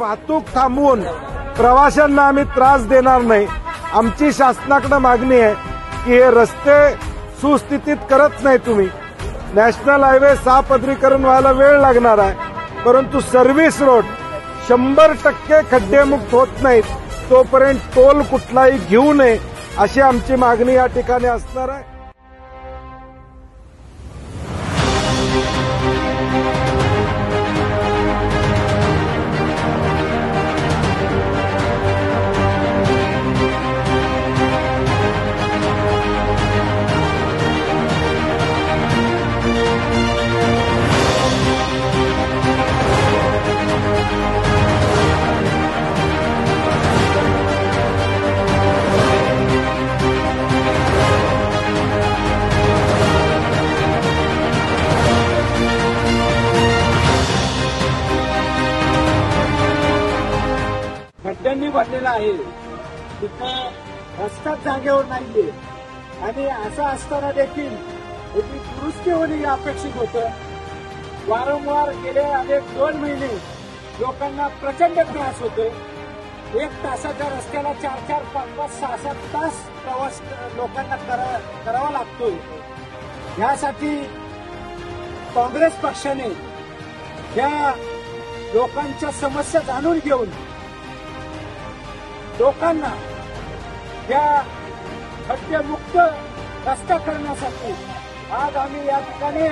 वाहतूक थांबवून प्रवाशांना आम्ही त्रास देणार नाही। आमची शासनाकडे मागणी आहे की हे रस्ते सुस्थितीत करत नाही तुम्ही। नॅशनल हायवे 6 पदरीकरण व्हायला वेळ लागणार आहे, परंतु सर्व्हिस रोड 100% खड्डेमुक्त होत नाहीत तोपर्यंत टोल कुठलाही घेऊ नये अशी आमची मागणी या ठिकाणी असणार आहे। खड्ड्यांनी भरलेला आहे, तिथं रस्ता जागेवर नाहीये आणि असं असताना देखील याची दुरुस्ती होणे अपेक्षित होतं। वारंवार गेले अनेक 2 महिने लोकांना प्रचंड त्रास होतोय। 1 तासाच्या रस्त्याला 4-4, 5-5, 6-7 तास प्रवास लोकांना करावा लागतोय। यासाठी काँग्रेस पक्षाने या लोकांच्या समस्या जाणून घेऊन लोकांना या खड्डेमुक्त रस्ता करण्यासाठी आज आम्ही या ठिकाणी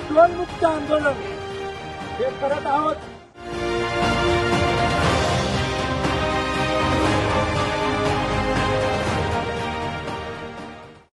टोलमुक्त आंदोलन हे करत आहोत।